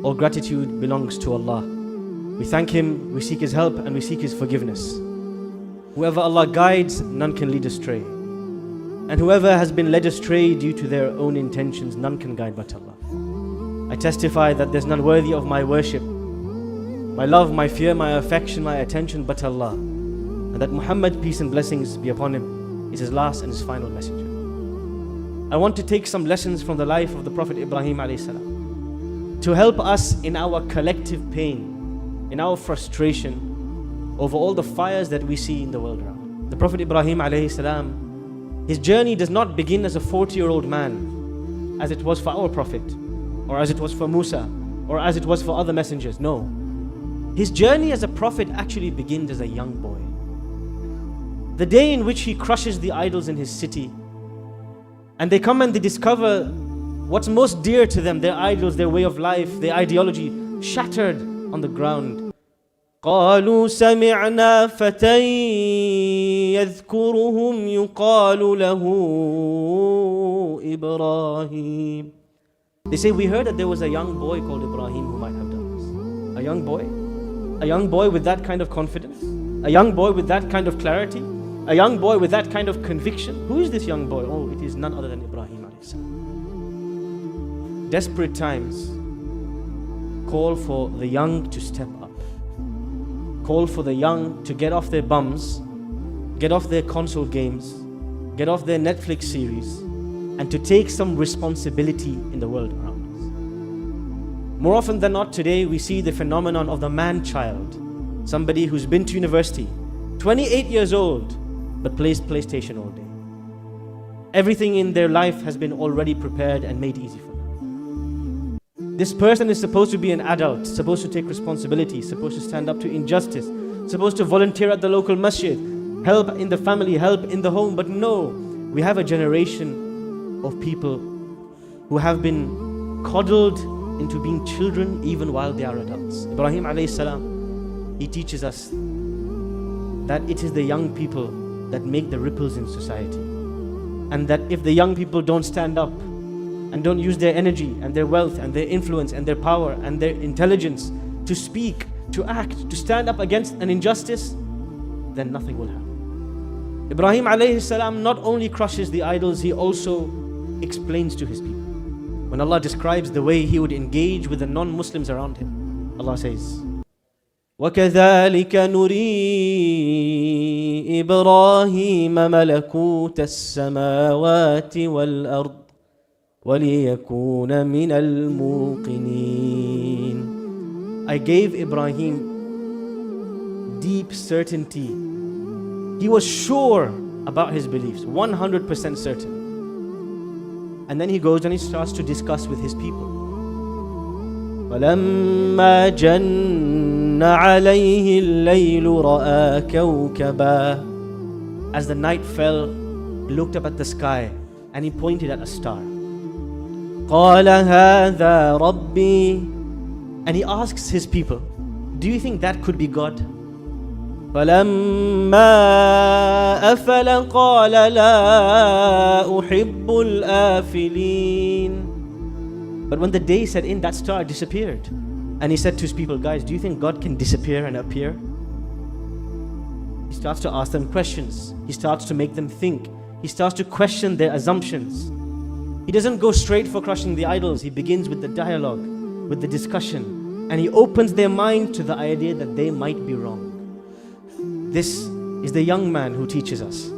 All gratitude belongs to Allah. We thank Him, we seek His help, and we seek His forgiveness. Whoever Allah guides, none can lead astray. And whoever has been led astray due to their own intentions, none can guide but Allah. I testify that there's none worthy of my worship, my love, my fear, my affection, my attention but Allah. And that Muhammad, peace and blessings be upon him, is his last and his final messenger. I want to take some lessons from the life of the Prophet Ibrahim alayhi salam to help us in our collective pain, in our frustration over all the fires that we see in the world around. The Prophet Ibrahim alayhi salam, his journey does not begin as a 40-year-old man, as it was for our Prophet, or as it was for Musa, or as it was for other messengers. No. His journey as a prophet actually begins as a young boy. The day in which he crushes the idols in his city, and they come and they discover what's most dear to them, their idols, their way of life, their ideology, shattered on the ground. قالوا سمعنا فتى يذكرهم يقال له إبراهيم. They say, we heard that there was a young boy called Ibrahim who might have done this. A young boy? A young boy with that kind of confidence? A young boy with that kind of clarity? A young boy with that kind of conviction? Who is this young boy? Oh, it is none other than Ibrahim alayhi salam. Desperate times call for the young to step up. Call for the young to get off their bums, get off their console games, get off their Netflix series, and to take some responsibility in the world around us. More often than not today, we see the phenomenon of the man-child. Somebody who's been to university, 28 years old, but plays PlayStation all day. Everything in their life has been already prepared and made easy for them. This person is supposed to be an adult, supposed to take responsibility, supposed to stand up to injustice, supposed to volunteer at the local masjid, help in the family, help in the home. But no, we have a generation of people who have been coddled into being children even while they are adults. Ibrahim alayhi salam, he teaches us that it is the young people that make the ripples in society. And that if the young people don't stand up and don't use their energy and their wealth and their influence and their power and their intelligence to speak, to act, to stand up against an injustice, then nothing will happen. Ibrahim alayhi salam not only crushes the idols, he also explains to his people. When Allah describes the way he would engage with the non-Muslims around him, Allah says, وَكَذَلِكَ نُرِي إِبْرَاهِيمَ مَلَكُوتَ السَّمَاوَاتِ وَالْأَرْضِ وَلِيَكُونَ مِنَ الْمُوقِنِينَ. I gave Ibrahim deep certainty. He was sure about his beliefs, 100% certain. And then he goes and he starts to discuss with his people. وَلَمَّا جَنَّ عَلَيْهِ اللَّيْلُ رَأَى كَوْكَبًا. As the night fell, he looked up at the sky and he pointed at a star. قَالَ هَذَا رَبِّي. And he asks his people, do you think that could be God? فَلَمَّا أَفَلَ قَالَ لَا أُحِبُّ الْآفِلِينَ. But when the day set in, that star disappeared. And he said to his people, guys, do you think God can disappear and appear? He starts to ask them questions. He starts to make them think. He starts to question their assumptions. He doesn't go straight for crushing the idols. He begins with the dialogue, with the discussion. And he opens their mind to the idea that they might be wrong. This is the young man who teaches us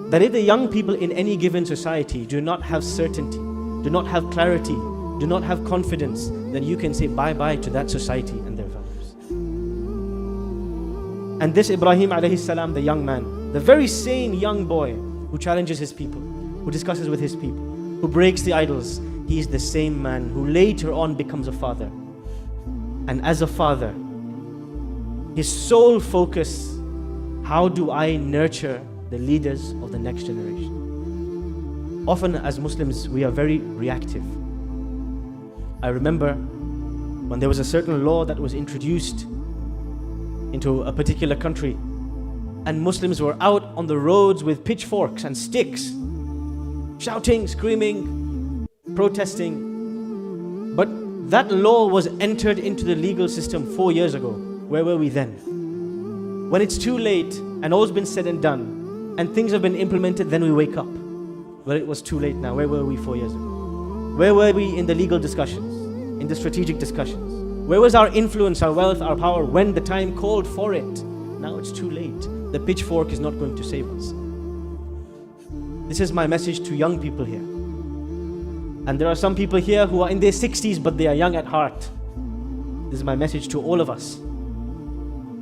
that if the young people in any given society do not have certainty, do not have clarity, do not have confidence, then you can say bye-bye to that society and their values. And this Ibrahim alayhi salam, the young man, the very same young boy who challenges his people, who discusses with his people, who breaks the idols, he is the same man who later on becomes a father. And as a father, his sole focus, how do I nurture the leaders of the next generation? Often as Muslims, we are very reactive. I remember when there was a certain law that was introduced into a particular country, and Muslims were out on the roads with pitchforks and sticks, shouting, screaming, protesting. But That law was entered into the legal system 4 years ago. Where were we then? When it's too late and all's been said and done and things have been implemented, then we wake up. Well, it was too late now. Where were we 4 years ago? Where were we in the legal discussions, in the strategic discussions? Where was our influence, our wealth, our power when the time called for it? Now it's too late. The pitchfork is not going to save us. This is my message to young people here. And there are some people here who are in their 60s, but they are young at heart. This is my message to all of us.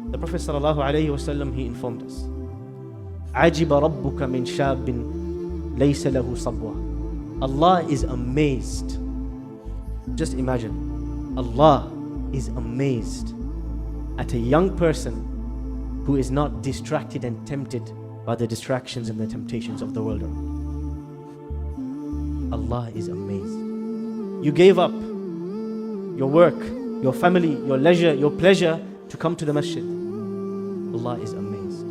The Prophet ﷺ, he informed us, عَجِبَ رَبُّكَ مِنْ شَابٍ لَيْسَ لَهُ صَبْوَةٌ. Allah is amazed. Just imagine, Allah is amazed at a young person who is not distracted and tempted by the distractions and the temptations of the world around. Allah is amazed. You gave up your work, your family, your leisure, your pleasure to come to the masjid. Allah is amazed.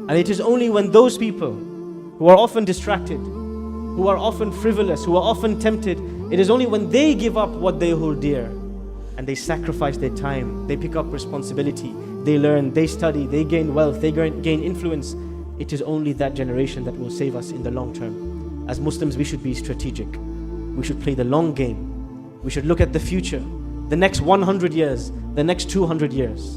And it is only when those people who are often distracted, who are often frivolous, who are often tempted, it is only when they give up what they hold dear and they sacrifice their time, they pick up responsibility, they learn, they study, they gain wealth, they gain influence. It is only that generation that will save us in the long term. As Muslims, we should be strategic. We should play the long game. We should look at the future, the next 100 years, the next 200 years.